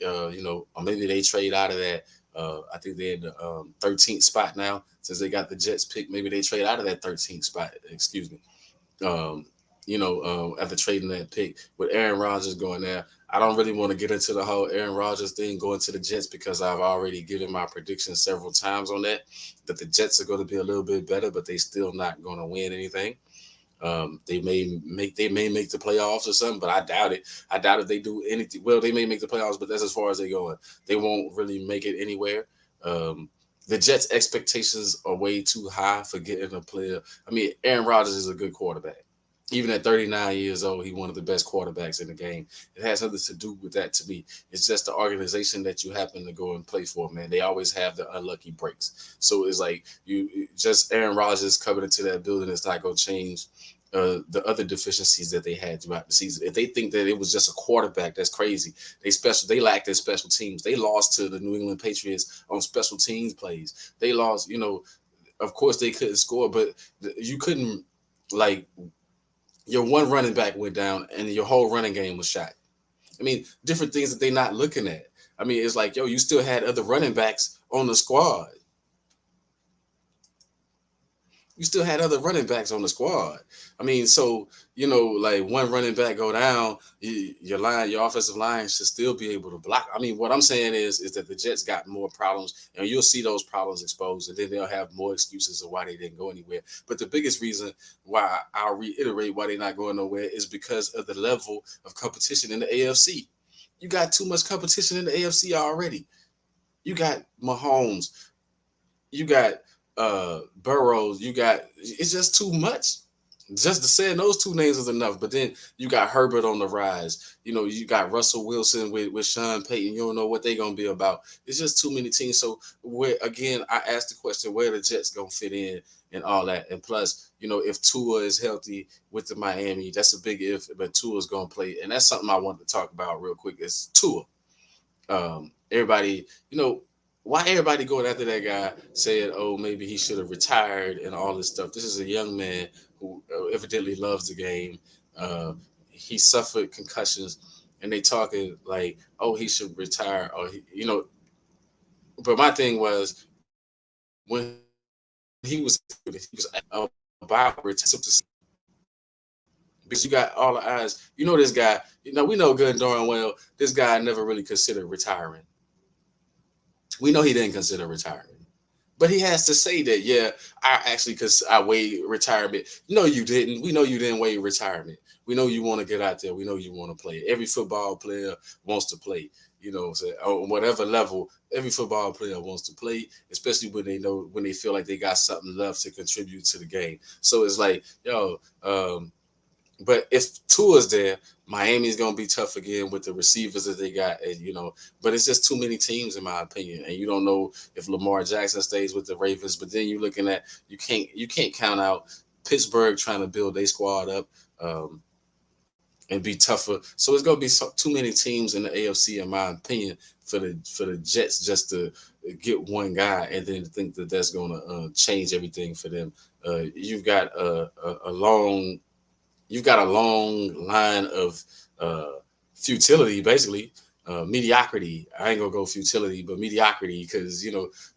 trade out of that. I think they're in the 13th spot now since they got the Jets pick. Maybe they trade out of that 13th spot. Excuse me. Um, after trading that pick with Aaron Rodgers going there. I don't really want to get into the whole Aaron Rodgers thing going to the Jets because I've already given my prediction several times on that the Jets are going to be a little bit better, but they still not going to win anything. They may make the playoffs or something, but I doubt it. I doubt if they do anything. Well, they may make the playoffs, but that's as far as they going. They won't really make it anywhere. Um, the Jets' expectations are way too high for getting a player. I mean, Aaron Rodgers is a good quarterback. Even at 39 years old, he's one of the best quarterbacks in the game. It has nothing to do with that to me. It's just the organization that you happen to go and play for, man. They always have the unlucky breaks. So it's like just Aaron Rodgers coming into that building is not going to change the other deficiencies that they had throughout the season. If they think that it was just a quarterback, that's crazy. They lacked their special teams. They lost to the New England Patriots on special teams plays. They lost, of course they couldn't score, but you couldn't, like, your one running back went down and your whole running game was shot. I mean, different things that they're not looking at. I mean, it's like, yo, you still had other running backs on the squad. You still had other running backs on the squad. I mean, so like one running back go down, your offensive line should still be able to block. I mean, what I'm saying is that the Jets got more problems, and you'll see those problems exposed, and then they'll have more excuses of why they didn't go anywhere. But the biggest reason why I'll reiterate why they're not going nowhere is because of the level of competition in the AFC. You got too much competition in the AFC already. You got Mahomes, you got Burrows, you got, it's just too much. Just to say those two names is enough. But then you got Herbert on the rise. You got Russell Wilson with Sean Payton. You don't know what they're gonna be about. It's just too many teams. So where again, I asked the question, where the Jets gonna fit in and all that. And plus, if Tua is healthy with the Miami, that's a big if. But Tua's gonna play, and that's something I wanted to talk about real quick. Is Tua. Everybody, why everybody going after that guy said, oh, maybe he should have retired and all this stuff. This is a young man who evidently loves the game. He suffered concussions, and they talking like, oh, he should retire, or But my thing was when he was about retiring, because you got all the eyes. This guy. We know good and darn well this guy never really considered retiring. We know he didn't consider retirement. But he has to say that, yeah, I actually, because I weighed retirement. No, you didn't. We know you didn't weigh retirement. We know you want to get out there. We know you want to play. Every football player wants to play. So on whatever level, every football player wants to play, especially when they know when they feel like they got something left to contribute to the game. So it's like, but if Tua's there, Miami's gonna be tough again with the receivers that they got, and but it's just too many teams in my opinion, and you don't know if Lamar Jackson stays with the Ravens. But then you're looking at you can't count out Pittsburgh trying to build their squad up. And be tougher. So it's gonna be too many teams in the AFC, in my opinion, for the Jets just to get one guy and then think that that's gonna change everything for them. You've got you've got a long line of uh, futility, basically. Mediocrity. I ain't gonna go futility, but mediocrity because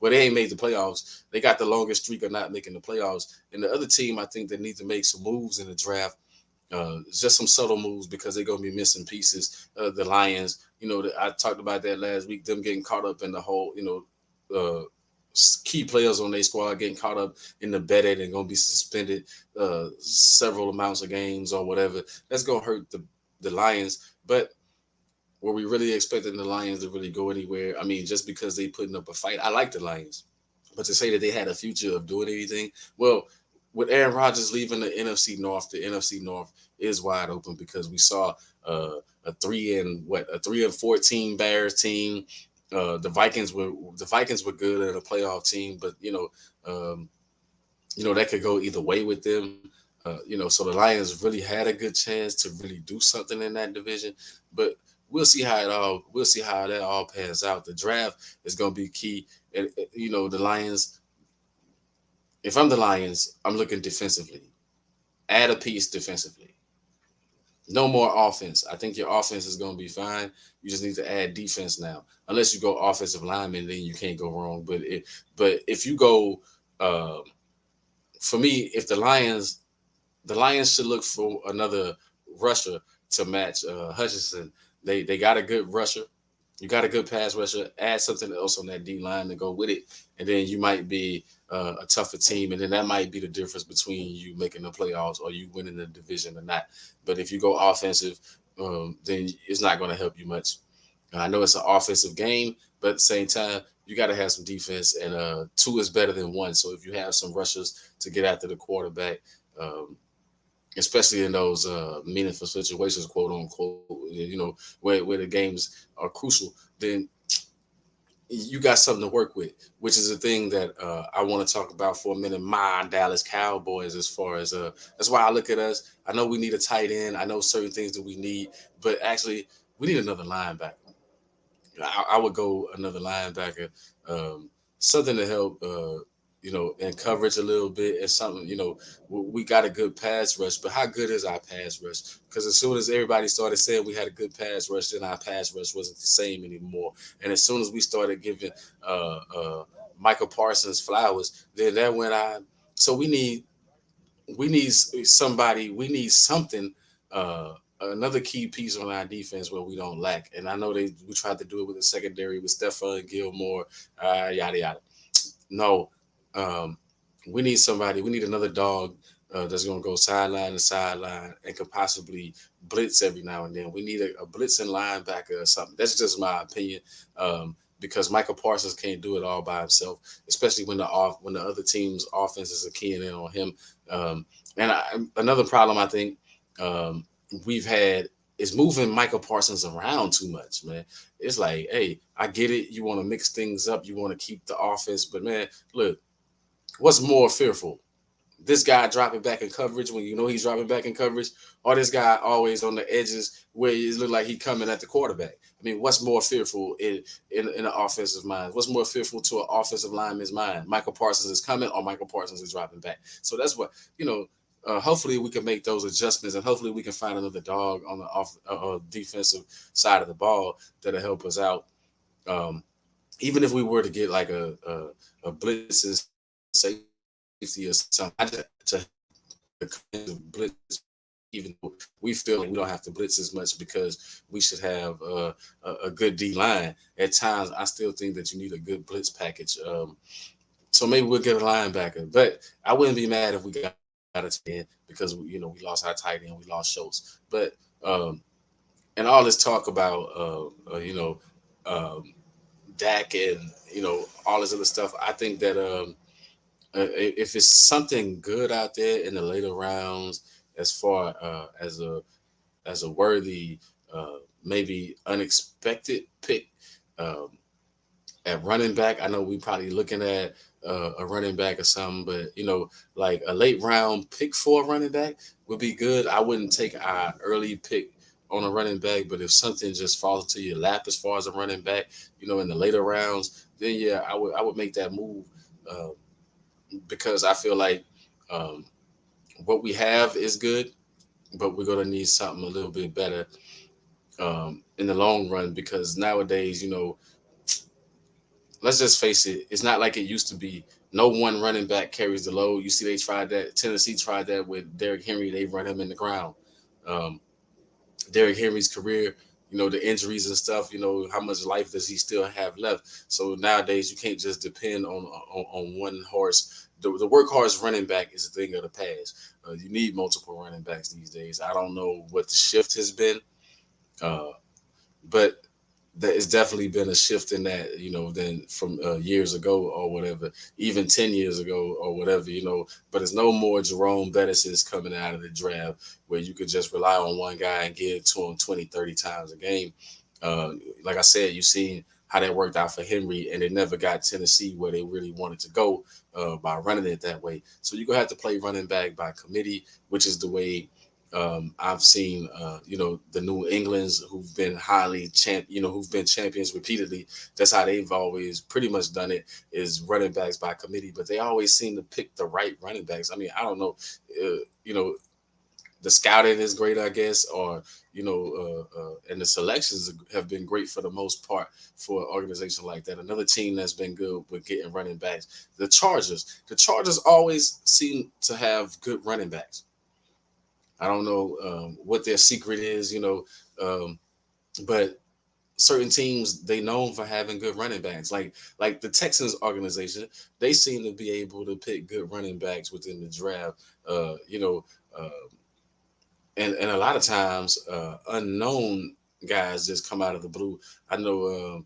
well, they ain't made the playoffs. They got the longest streak of not making the playoffs. And the other team, I think, that need to make some moves in the draft, just some subtle moves because they're gonna be missing pieces. The Lions, I talked about that last week. Them getting caught up in the whole, key players on their squad getting caught up in the betting and gonna be suspended several amounts of games or whatever. That's gonna hurt the Lions. But were we really expecting the Lions to really go anywhere? I mean, just because they putting up a fight, I like the Lions, but to say that they had a future of doing anything, well, with Aaron Rodgers leaving the NFC North is wide open because we saw a 3-14 Bears team. The Vikings were good at a playoff team, but that could go either way with them. So the Lions really had a good chance to really do something in that division, but we'll see how that all pans out. The draft is going to be key, and the Lions. If I'm the Lions, I'm looking defensively. Add a piece defensively. No more offense. I think your offense is going to be fine. You just need to add defense now. Unless you go offensive lineman, then you can't go wrong. But if you go, for me, if the Lions should look for another rusher to match Hutchinson. They got a good rusher. You got a good pass rusher. Add something else on that D line to go with it, and then you might be a tougher team, and then that might be the difference between you making the playoffs or you winning the division or not. But if you go offensive, then it's not going to help you much. I know it's an offensive game, but at the same time, you got to have some defense, and two is better than one. So if you have some rushers to get after the quarterback, especially in those meaningful situations, quote unquote, where the games are crucial, then you got something to work with, which is a thing that I want to talk about for a minute. My Dallas Cowboys, as far as that's why I look at us. I know we need a tight end. I know certain things that we need, but actually, we need another linebacker. I would go another linebacker, something to help, in coverage a little bit, and something. We got a good pass rush, but how good is our pass rush? Because as soon as everybody started saying we had a good pass rush, then our pass rush wasn't the same anymore. And as soon as we started giving Michael Parsons flowers, then that went on. So we need somebody. We need something. Another key piece on our defense where we don't lack. And I know we tried to do it with the secondary with Stephon Gilmore, yada yada. No, um, we need somebody. We need another dog that's going to go sideline to sideline and could possibly blitz every now and then. We need a blitzing linebacker or something. That's just my opinion. Because Michael Parsons can't do it all by himself, especially when the other team's offenses are keying in on him. Another problem I think we've had is moving Michael Parsons around too much, man. It's like, hey, I get it. You want to mix things up. You want to keep the offense, but man, look, what's more fearful? This guy dropping back in coverage when you know he's dropping back in coverage, or this guy always on the edges where it look like he coming at the quarterback. I mean, what's more fearful in an offensive mind? What's more fearful to an offensive lineman's mind? Michael Parsons is coming, or Michael Parsons is dropping back. So that's what hopefully we can make those adjustments, and hopefully we can find another dog on the defensive side of the ball that'll help us out. Um, Even if we were to get like a blitz and safety or something, to blitz, even though we feel like we don't have to blitz as much because we should have a good D line. At times, I still think that you need a good blitz package. So maybe we'll get a linebacker, but I wouldn't be mad if we got a tight end because we lost our tight end, we lost Schultz. But and all this talk about um, Dak and all this other stuff. I think that if it's something good out there in the later rounds, as far as a worthy, maybe unexpected pick. Um, at running back, I know we probably looking at a running back or something, but like a late round pick for a running back would be good. I wouldn't take our early pick on a running back, but if something just falls into your lap as far as a running back, in the later rounds, then yeah, I would make that move uh, because I feel like um, what we have is good, but we're gonna need something a little bit better in the long run because nowadays, let's just face it, it's not like it used to be. No one running back carries the load. You see, they tried that. Tennessee tried that with Derrick Henry. They run him in the ground. Um, Derrick Henry's career, the injuries and stuff. How much life does he still have left? So nowadays, you can't just depend on one horse. The workhorse running back is a thing of the past. You need multiple running backs these days. I don't know what the shift has been, uh, but that it's definitely been a shift in that than from years ago or whatever, even 10 years ago or whatever. But it's no more Jerome Bettis's coming out of the draft where you could just rely on one guy and give it to him 20, 30 times a game. Like I said, you seen how that worked out for Henry, and it never got Tennessee where they really wanted to go by running it that way. So you're gonna have to play running back by committee, which is the way I've seen, the New Englands who've been who've been champions repeatedly. That's how they've always pretty much done it, is running backs by committee. But they always seem to pick the right running backs. I mean, I don't know, the scouting is great, I guess, or and the selections have been great for the most part for an organization like that. Another team that's been good with getting running backs, the Chargers. The Chargers always seem to have good running backs. I don't know what their secret is, um, but certain teams they known for having good running backs. Like the Texans organization, they seem to be able to pick good running backs within the draft. Uh, and a lot of times unknown guys just come out of the blue. I know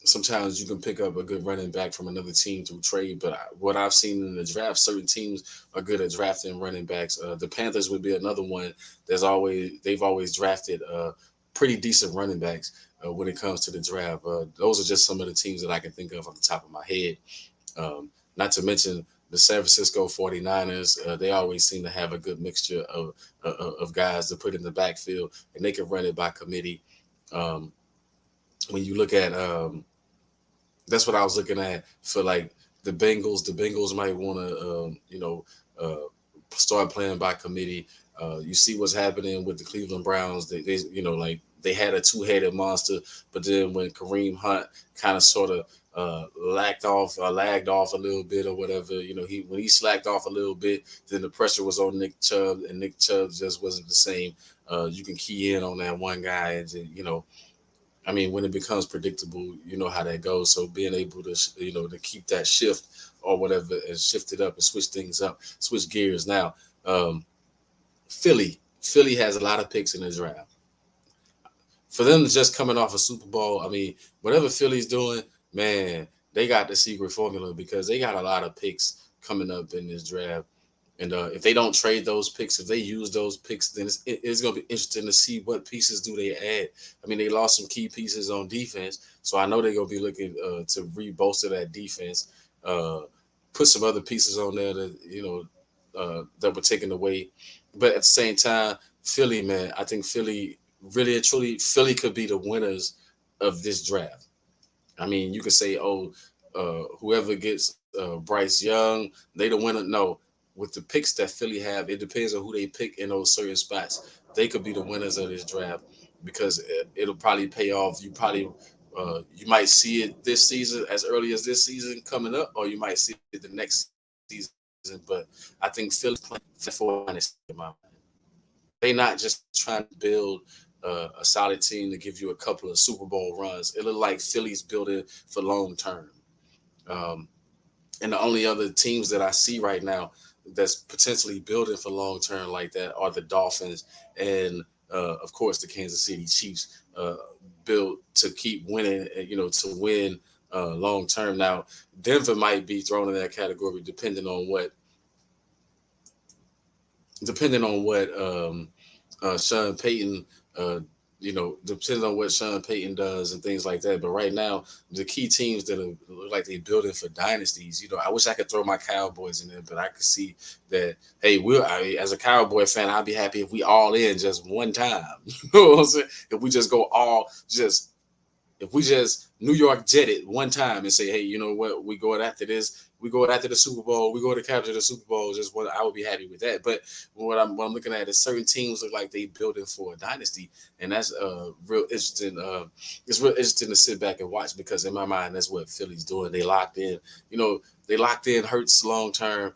sometimes you can pick up a good running back from another team through trade, but what I've seen in the draft, certain teams are good at drafting running backs. The Panthers would be another one. They've always drafted pretty decent running backs when it comes to the draft. Those are just some of the teams that I can think of off the top of my head. Not to mention the San Francisco 49ers, they always seem to have a good mixture of guys to put in the backfield, and they can run it by committee. Um, when you look at that's what I was looking at for like the Bengals. The Bengals might want to, start playing by committee. You see what's happening with the Cleveland Browns. Like they had a two-headed monster, but then when Kareem Hunt kind of sort of lagged off a little bit or whatever, when he slacked off a little bit, then the pressure was on Nick Chubb, and Nick Chubb just wasn't the same. You can key in on that one guy, and I mean, when it becomes predictable, you know how that goes. So being able to, to keep that shift or whatever and shift it up and switch things up, switch gears. Now, um, Philly has a lot of picks in the draft. For them to just coming off a Super Bowl, I mean, whatever Philly's doing, man, they got the secret formula because they got a lot of picks coming up in this draft. And if they don't trade those picks, if they use those picks, then it's going to be interesting to see what pieces do they add. I mean, they lost some key pieces on defense, so I know they're going to be looking to re-bolster that defense, uh, put some other pieces on there that that were taken away. But at the same time, Philly, man, I think Philly really and truly, Philly could be the winners of this draft. I mean, you could say, oh, whoever gets Bryce Young, they the winner. No, with the picks that Philly have, it depends on who they pick in those certain spots. They could be the winners of this draft because it'll probably pay off. You might see it this season, as early as this season coming up, or you might see it the next season. But I think Philly's playing for dynasty in my mind. They not just trying to build a solid team to give you a couple of Super Bowl runs. It look like Philly's building for long term. Um, and the only other teams that I see right now that's potentially building for long term like that are the Dolphins and of course, the Kansas City Chiefs built to keep winning, to win long term. Now, Denver might be thrown in that category depending on what Sean Payton, uh, depending on what Sean Payton does and things like that. But right now, the key teams that look like they're building for dynasties, I wish I could throw my Cowboys in there, but I could see that, hey, as a Cowboy fan, I'd be happy if we all in just one time. You know what I'm saying? If we just go all just if we just New York jet it one time and say, hey, you know what, we going after this, we going after the Super Bowl, we go to capture the Super Bowl, just what I would be happy with that. But what I'm looking at is certain teams look like they building for a dynasty, and that's real interesting. It's real interesting to sit back and watch because in my mind that's what Philly's doing. They locked in, they locked in Hurts long term.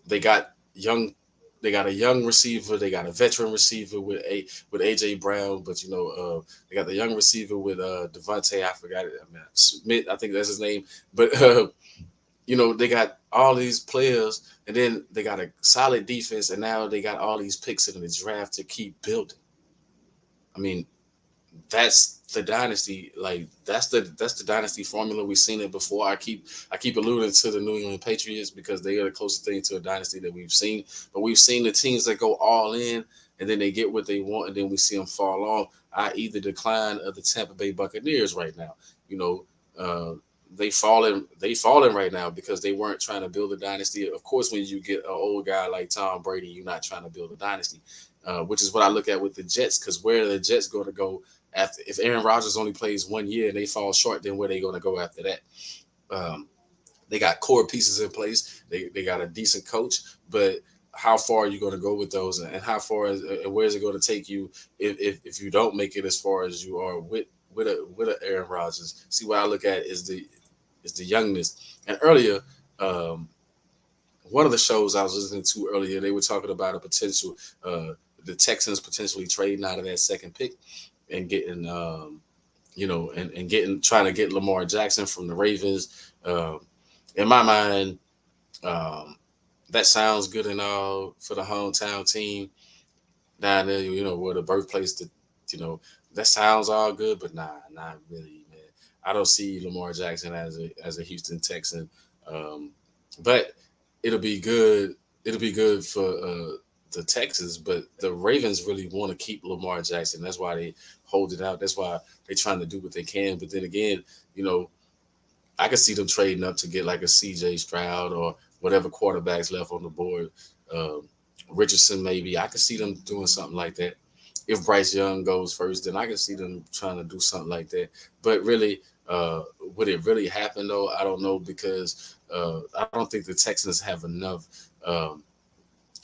They got young they got a young receiver. They got a veteran receiver with AJ Brown, but they got the young receiver with Devontae. I forgot it. I mean, Smith, I think that's his name. But they got all these players, and then they got a solid defense, and now they got all these picks in the draft to keep building. I mean, that's the dynasty. Like that's the dynasty formula. We've seen it before. I keep alluding to the New England Patriots because they are the closest thing to a dynasty that we've seen. But we've seen the teams that go all in and then they get what they want, and then we see them fall off. I.e., the decline of the Tampa Bay Buccaneers right now. You know, they falling right now because they weren't trying to build a dynasty. Of course, when you get an old guy like Tom Brady, you're not trying to build a dynasty, which is what I look at with the Jets. Because where are the Jets going to go after if Aaron Rodgers only plays 1 year and they fall short? Then where are they going to go after that? Um, they got core pieces in place. They got a decent coach, but how far are you going to go with those, and how far and where is it going to take you if you don't make it as far as you are with a Aaron Rodgers? See, what I look at is the youngness. And earlier, um, one of the shows I was listening to earlier, they were talking about a potential the Texans potentially trading out of that second pick and getting and getting trying to get Lamar Jackson from the Ravens. In my mind, um, that sounds good and all for the hometown team down there, where the birthplace you know, that sounds all good, but nah, not really, man. I don't see Lamar Jackson as a Houston Texan. Um, but it'll be good. It'll be good for the Texans, but the Ravens really want to keep Lamar Jackson. That's why they hold it out. That's why they're trying to do what they can. But then again, you know, I could see them trading up to get like a CJ Stroud or whatever quarterbacks left on the board. Um, Richardson, maybe. I could see them doing something like that. If Bryce Young goes first, then I can see them trying to do something like that. But really, would it really happen though? I don't know because I don't think the Texans have enough. Um,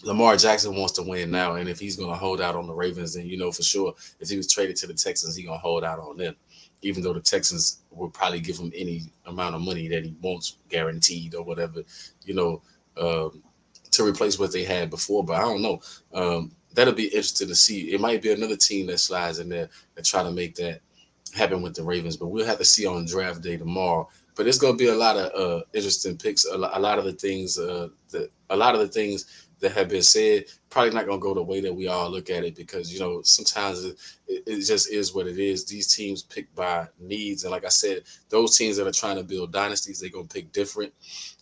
Lamar Jackson wants to win now, and if he's going to hold out on the Ravens, then you know for sure if he was traded to the Texans, he's going to hold out on them. Even though the Texans will probably give him any amount of money that he wants, guaranteed or whatever, you know, um, to replace what they had before. But I don't know. That'll be interesting to see. It might be another team that slides in there and try to make that happen with the Ravens. But we'll have to see on draft day tomorrow. But it's going to be a lot of interesting picks. A lot of the things that have been said probably not going to go the way that we all look at it because sometimes it just is what it is. These teams pick by needs, and like I said, those teams that are trying to build dynasties, they're going to pick different.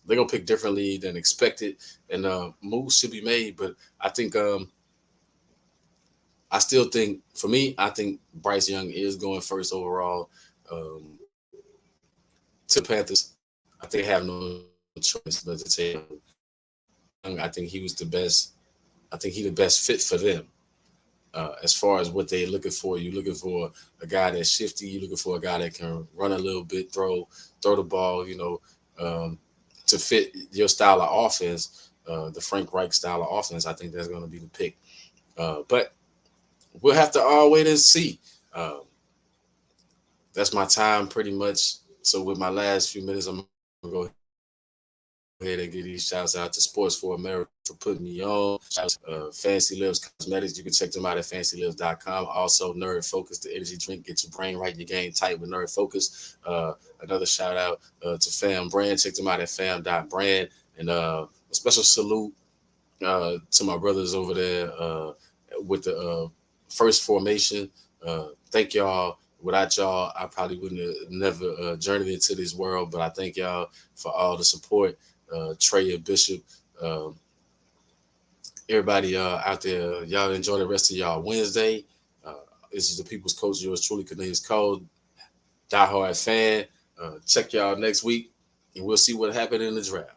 They're going to pick differently than expected, and moves should be made. But I think I still think, for me, I think Bryce Young is going first overall to the Panthers. I think they have no choice but to take him. I think he was the best. I think he the best fit for them. As far as what they're looking for, you're looking for a guy that's shifty. You're looking for a guy that can run a little bit, throw the ball. Um, to fit your style of offense, the Frank Reich style of offense. I think that's going to be the pick. But we'll have to all wait and see. Um, that's my time pretty much. So with my last few minutes, I'm gonna go ahead and give these shouts out to Sports for America for putting me on. Shouts Fancy Lives Cosmetics. You can check them out at fancylives.com. Also, Nerd Focus, the energy drink. Get your brain right, your game tight with Nerd Focus. Another shout out to Fam Brand. Check them out at fam.brand. And a special salute to my brothers over there. with the first formation. Thank y'all. Without y'all, I probably wouldn't have never journeyed into this world. But I thank y'all for all the support. Trey and Bishop, um, everybody out there, y'all enjoy the rest of y'all Wednesday. Uh, this is the People's Coach, yours truly, Cornelius Cole, Diehardfan. Check y'all next week, and we'll see what happened in the draft.